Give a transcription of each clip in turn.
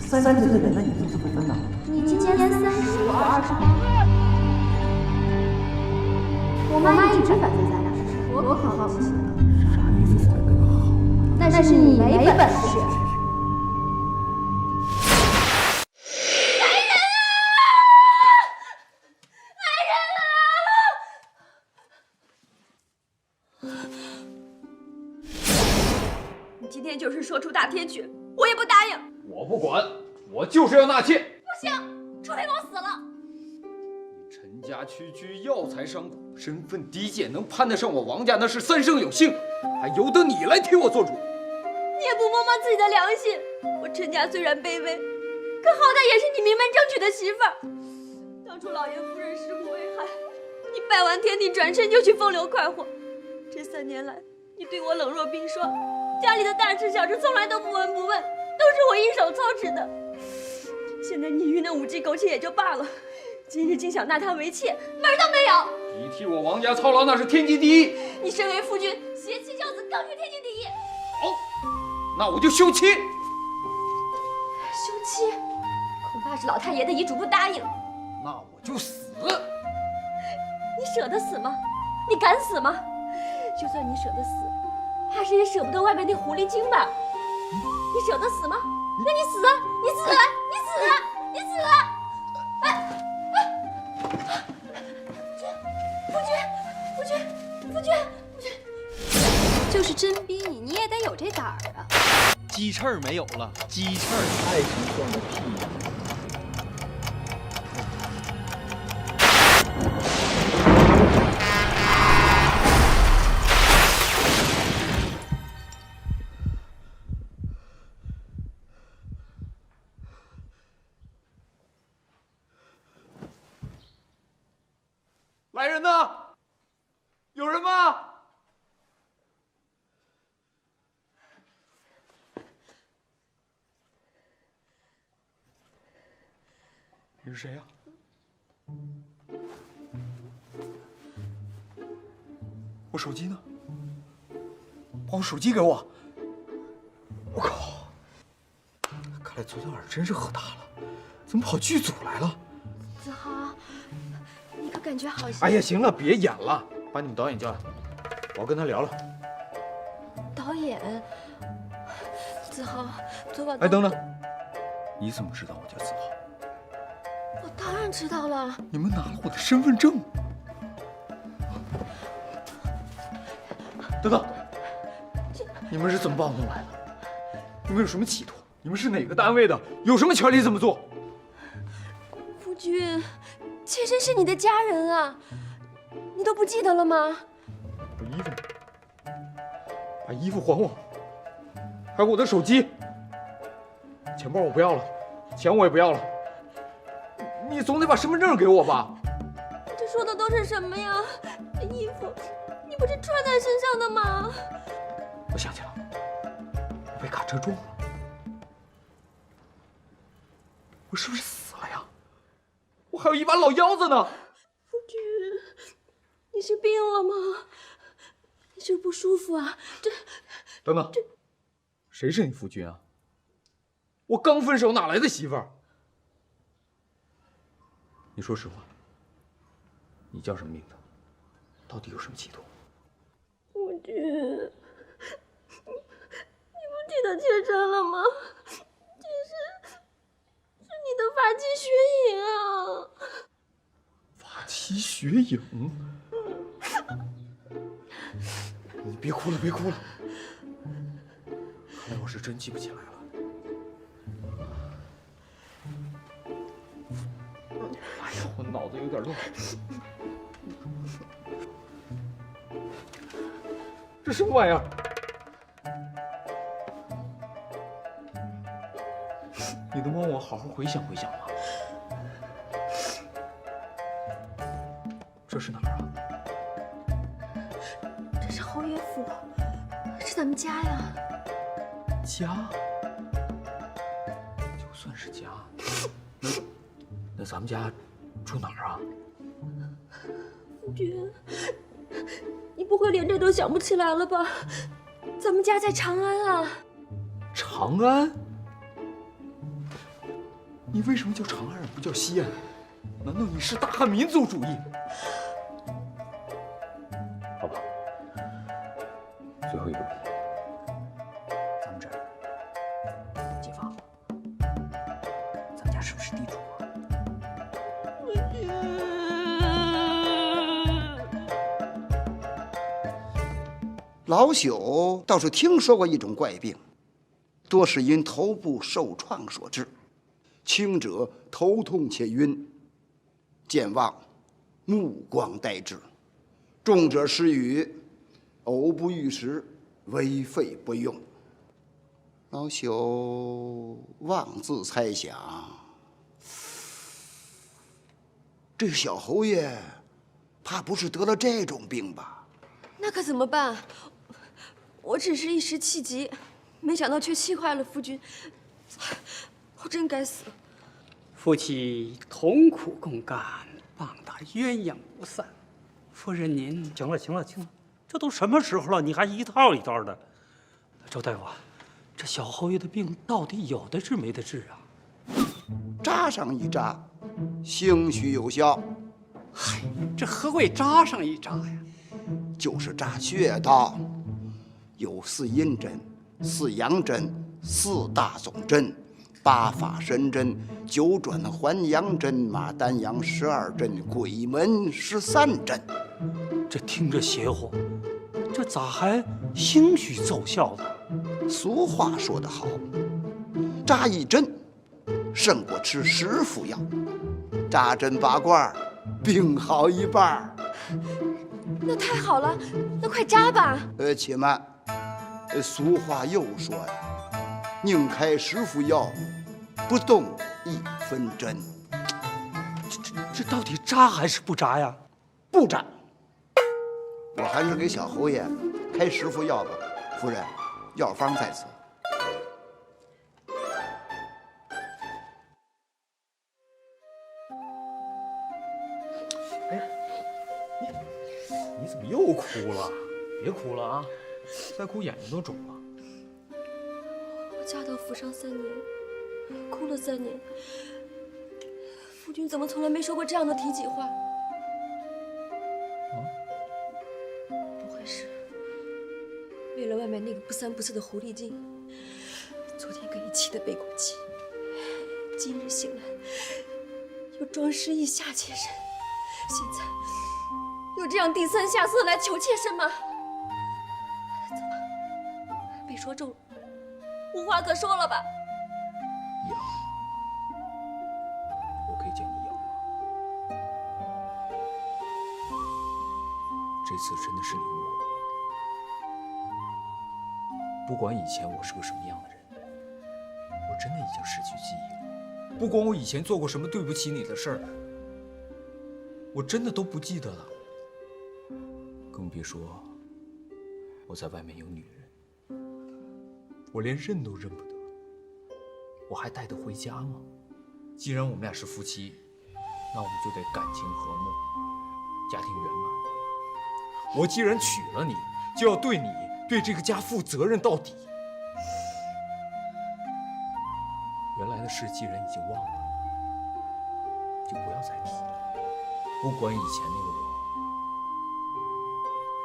30岁的人了，你就是不分呐？你今年30，我28。我妈一直反对咱俩，我可好奇了。啥意思才跟他好？那是你没本事。你今天就是说出大天去，我也不答应。我不管，我就是要纳妾。不行，楚黑龙死了。你陈家区区药材商贾，身份低贱，能攀得上我王家那是三生有幸，还由得你来替我做主？你也不摸摸自己的良心。我陈家虽然卑微，可好歹也是你名门正娶的媳妇儿。当初老爷夫人尸骨为害，你拜完天地，转身就去风流快活。这3年来，你对我冷若冰霜，家里的大事小事从来都不闻不问，都是我一手操持的。现在你愚弄5G苟且也就罢了，今日竟想纳她为妾，门儿都没有！你替我王家操劳，那是天经地义。你身为夫君，携妻孝子更是天经地义。好，那我就休妻。休妻，恐怕是老太爷的遗嘱不答应。那我就死。你舍得死吗？你敢死吗？就算你舍得死，怕是也舍不得外面那狐狸精吧？你舍得死吗？那你死啊！你死啊！你死啊！你死啊！夫君，就是真逼你，你也得有这胆儿啊！鸡翅儿没有了，鸡翅儿。爱情算个屁呀！来人呐！有人吗？你是谁呀？我手机呢？把我手机给我！我靠！看来昨天晚上真是喝大了，怎么跑剧组来了？子豪，你可感觉好些？哎呀，行了，别演了，把你们导演叫来，我要跟他聊聊。导演，子豪，昨晚……哎，等等，你怎么知道我叫子豪？我当然知道了。你们拿了我的身份证。等等，你们是怎么把我弄来的？你们有什么企图？你们是哪个单位的？有什么权利这么做？夫君，妾身是你的家人啊，你都不记得了吗？我衣服呢？把衣服还我，还有我的手机。钱包我不要了，钱我也不要了。你总得把身份证给我吧？这说的都是什么呀？这衣服你不是穿在身上的吗？我想起来了，我被卡车撞了。我是不是死了呀？我还有一把老腰子呢。夫君，你是病了吗？你是不舒服啊？等等，谁是你夫君啊？我刚分手，哪来的媳妇儿？你说实话，你叫什么名字？到底有什么企图？夫君，你不记得妾身了吗？是你的发妻雪影啊！发妻雪影？你别哭了，别哭了。看来我是真记不起来了。哎呀，我脑子有点乱。这什么玩意儿？你能帮我好好回想回想吗？这是哪儿啊？这是侯爷府，是咱们家呀。家？就算是家，那咱们家住哪儿啊？夫君，你不会连这都想不起来了吧？咱们家在长安啊。长安？你为什么叫长安人不叫西安？难道你是大汉民族主义？好吧，最后一个问题，咱们这儿解放了，咱们家是不是地主啊？老朽倒是听说过一种怪病，多是因头部受创所致，轻者头痛且晕，健忘，目光呆滞；重者失语，偶不欲食，为肺不用。老朽妄自猜想，这小侯爷怕不是得了这种病吧？那可怎么办？我只是一时气急，没想到却气坏了夫君，我真该死。夫妻同苦共甘，棒打鸳鸯不散。夫人您行了，这都什么时候了，你还一套一套的。周大夫，这小侯爷的病到底有的治没得治啊？扎上一扎，兴许有效。嗨，这何谓扎上一扎呀？就是扎穴道，有4阴针、4阳针、4大总针、8法神针、9转还阳针、马丹阳12针、鬼门13针。这听着邪乎，这咋还兴许奏效呢？俗话说得好，扎一针胜过吃10副药，扎针拔罐，病好一半。那太好了，那快扎吧！且慢，俗话又说呀，宁开10副药，不动1分针。这到底扎还是不扎呀？不扎。我还是给小侯爷开10副药吧。夫人，药方在此。你怎么又哭了？别哭了啊！再哭眼睛都肿了。我嫁到府上3年，哭了3年，夫君怎么从来没说过这样的体己话？不会是为了外面那个不三不四的狐狸精，昨天可以气得背过气，今日醒来又装失忆下妾身，现在又这样低三下四来求妾身吗？怎么被说中了？无话可说了吧？痒，我可以讲你痒吗？这次真的是你误会我。不管以前我是个什么样的人，我真的已经失去记忆了。不管我以前做过什么对不起你的事儿，我真的都不记得了。更别说我在外面有女人，我连认都认不得，我还带得回家吗？既然我们俩是夫妻，那我们就得感情和睦，家庭圆满。我既然娶了你，就要对你、对这个家负责任到底。原来的事既然已经忘了，就不要再提了。不管以前那个我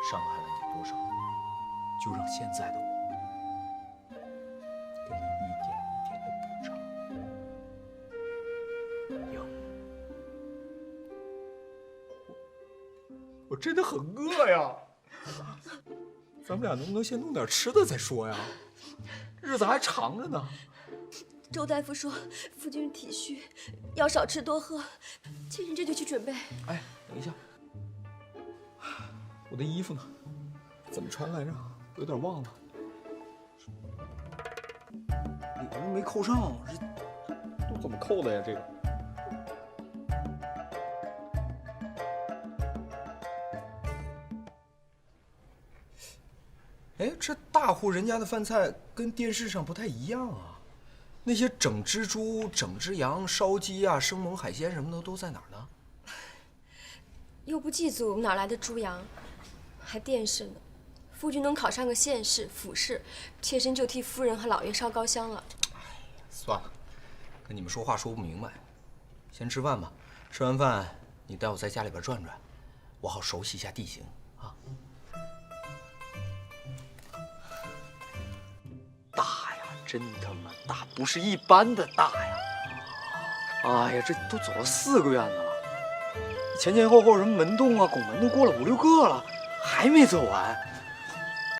伤害了你多少，就让现在的我给你一点一点的补偿。娘，我真的很饿呀，咱们俩能不能先弄点吃的再说呀？日子还长着呢。周大夫说，夫君体虚，要少吃多喝。妾身这就去准备。哎，等一下，我的衣服呢？怎么穿来着？有点忘了。里边没扣上，这都怎么扣的呀？这个。哎，这大户人家的饭菜跟电视上不太一样啊。那些整只猪、整只羊、烧鸡啊、生猛海鲜什么的都在哪儿呢？又不祭祖，哪来的猪羊？还殿试呢。夫君能考上个县试、府试，妾身就替夫人和老爷烧高香了。算了，跟你们说话说不明白，先吃饭吧。吃完饭你带我在家里边转转，我好熟悉一下地形啊。大呀，真他妈大，不是一般的大呀！哎呀，这都走了4个院子了，前前后后什么门洞啊、拱门都过了5、6个了，还没走完。